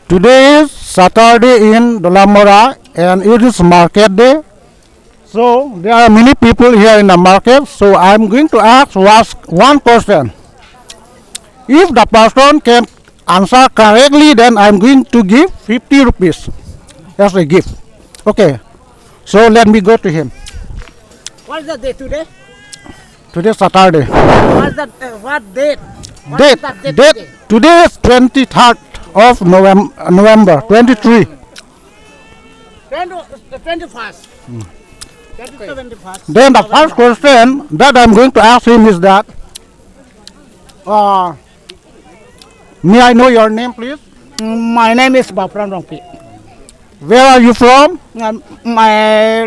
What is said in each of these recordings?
Today is Saturday in Dolamara and it is market day. So there are many people here in the market. So I'm going to ask one question. If the person can answer correctly, then I'm going to give 50 rupees as a gift. Okay. So let me go to him. What's the date today? Today is Saturday. What's that? What date? What is that date today? Today is 23rd of November 23. 21st. That is 21st. Then the first question that I'm going to ask him is that, may I know your name, please? My name is Bapram Rongpi. Where are you from? My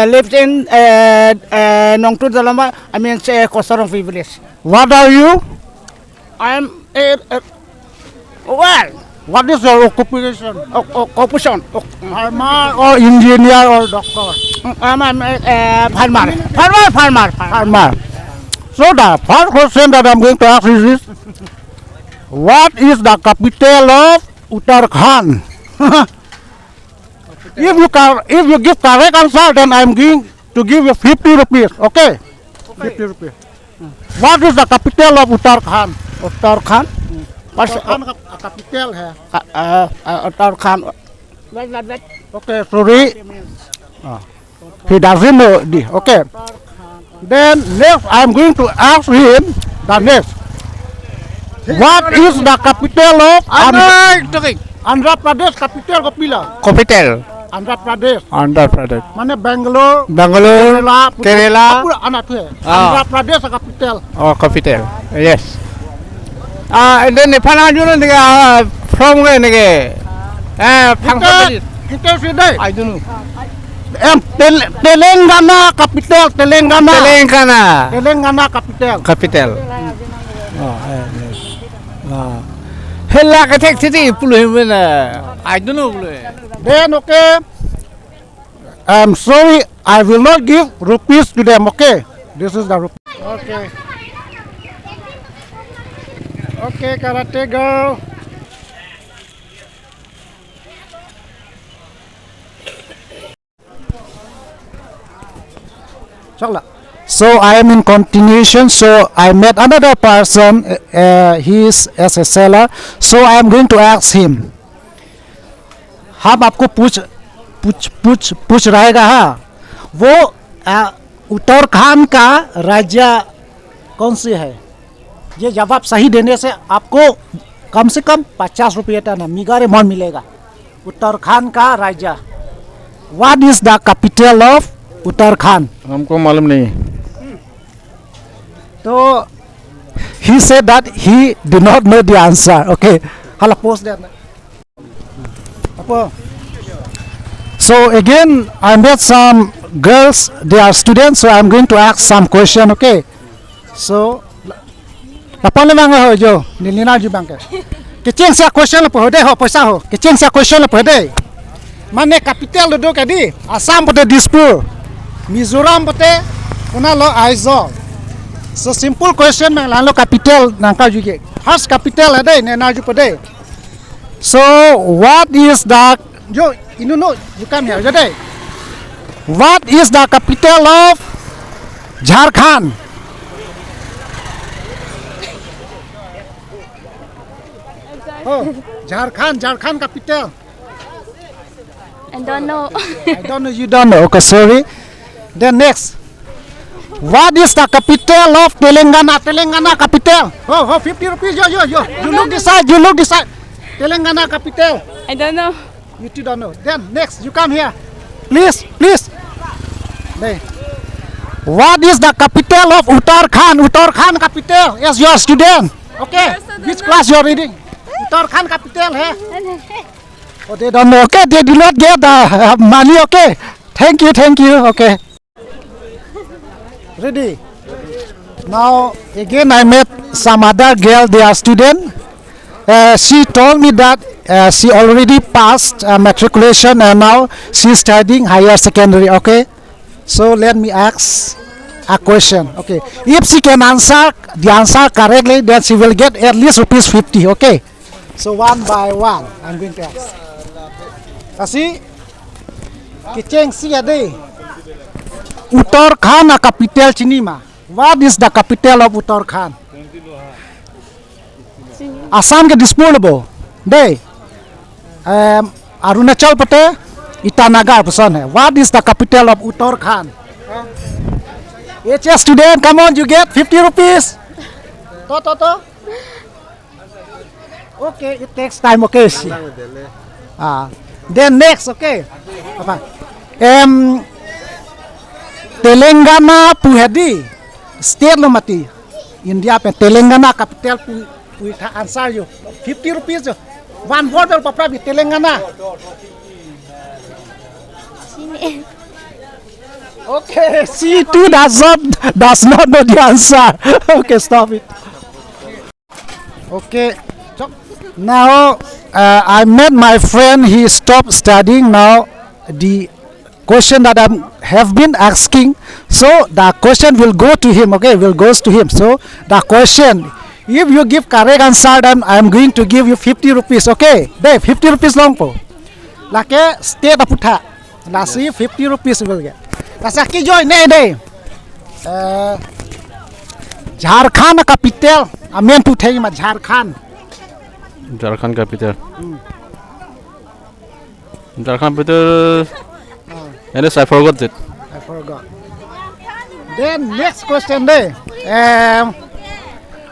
lives in Nongtu Dolamara. I mean, Kosarong village. What are you? I'm well. What is your occupation? Occupation. Farmer or engineer or doctor? I'm farmer. Farmer. So the first question that I'm going to ask is this: what is the capital of Uttarakhand? If you give correct answer, then I'm going to give you 50 rupees. Okay? 50 rupees. What is the capital of Uttarakhand? Uttarakhand. What's Capital है. Uttarakhand? Wait. Okay, sorry. He doesn't know. Okay. Then next, I'm going to ask him the next. What is the capital of Andhra Pradesh? Capital Kapila. Capital. Andhra Pradesh. Andhra Pradesh. Mana Bangalore. Kerala. Anak tu. Andhra Pradesh capital. Oh, capital. Yes. And then the Panajun from where again? Kita sudah. I don't know. Telangana capital. Telangana capital. Capital. Oh, yes. Hela katek city puluh I don't know. Then okay. I'm sorry, I will not give rupees to them. Okay, this is the rupees. Okay. Okay, karate girl. So I am in continuation. So I met another person. He is as a seller. So I am going to ask him. हम आपको पूछ रहेगा हाँ वो उत्तराखंड का राज्य कौन सी है ये जवाब सही देने से आपको कम से कम 50 रुपये ना मिगारे मन मिलेगा उत्तराखंड का राज्य what is the capital of Uttarakhand हमको मालूम नहीं तो he said that he did not know the answer. Okay, I'll post that. So again, I met some girls. They are students, so I'm going to ask some question. Okay. So, lapan lemang ho jo, nilina ju bangke. Kecing sia question le pohode ho paisa ho. Kecing sia question le pohode. Mane capital lo do kadi. Assam pote Dispur, Mizoram pote una lo Aizawl. So simple question mang lan lo capital nangka ju ge. Has capital ade ne na ju pode. So what is the you come here today. What is the capital of Jharkhand? Oh, Jharkhand capital. I don't know. I don't know. You don't know. Okay, sorry. Then next. What is the capital of Telangana? Telangana capital. Oh, 50 rupees. Yo. You look this side. Telangana capital. I don't know. You two don't know. Then next, you come here. Please. Hey. What is the capital of Uttarakhand? Uttarakhand capital. Yes, you are a student. Okay. Which class you are reading? Uttarakhand capital, hey? Oh, they don't know. Okay, they do not get the money. Okay. Thank you. Okay. Ready? Now again, I met some other girl. They are student. She told me that she already passed matriculation and now she's studying higher secondary. Okay, so let me ask a question. Okay, if she can answer the answer correctly, then she will get at least rupees 50. Okay, So one by one, I'm going to ask. Kasi, kicheng siya day. Uttarakhand a capital Chinima. What is the capital of Uttarakhand? Assam ke disputable. Day. Arunachal Pradesh, Itanagar person hai. What is the capital of Uttarakhand? HS student, come on, you get 50 rupees. To. Okay, it takes time, okay. Then next, okay. Telangana Puhedi, state lo mati. India pe Telangana capital Puhedi answer you. 50 rupees. One word will probably Telangana. Okay, C2 does not know the answer. Okay, stop it. Okay, now I met my friend. He stopped studying. Now the question that I have been asking, so the question will go to him. Okay, will goes to him. So the question, if you give correct answer, then I am going to give you 50 rupees. Okay, there 50 rupees long po. Like state of Putha. Last 50 rupees will get. That's a key join day. Jharkhand capital. I meant to tell you my Jharkhand. Jharkhand capital. Jharkhand capital. Yes, I forgot it. I forgot. Then next question day.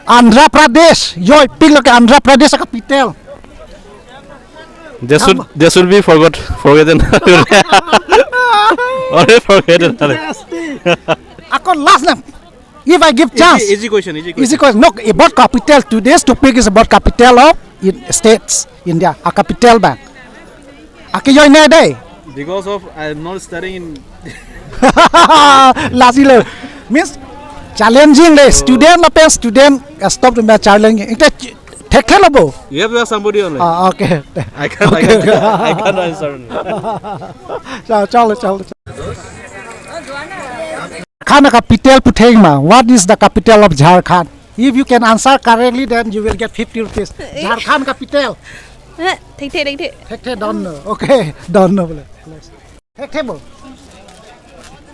Andhra Pradesh. Yo, pick like Andhra Pradesh capital. They should be forgotten. Already forgotten. Ako last name. If I give chance. Easy question. No, about capital. Today's topic is about capital of states, India. A capital bank. Aki join day. Because of I'm not studying in. Last year means challenging day. Student stop to challenging. Take care of. You have to ask somebody only. Okay. I can't answer. Chalo. Jharkhand capital Puthengma. What is the capital of Jharkhand? If you can answer correctly, then you will get 50 rupees. Jharkhand capital. Take don't know. Okay, don't know. Take table.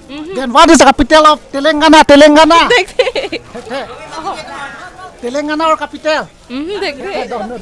Then what is the capital of Telangana? Telangana or capital? Don't know.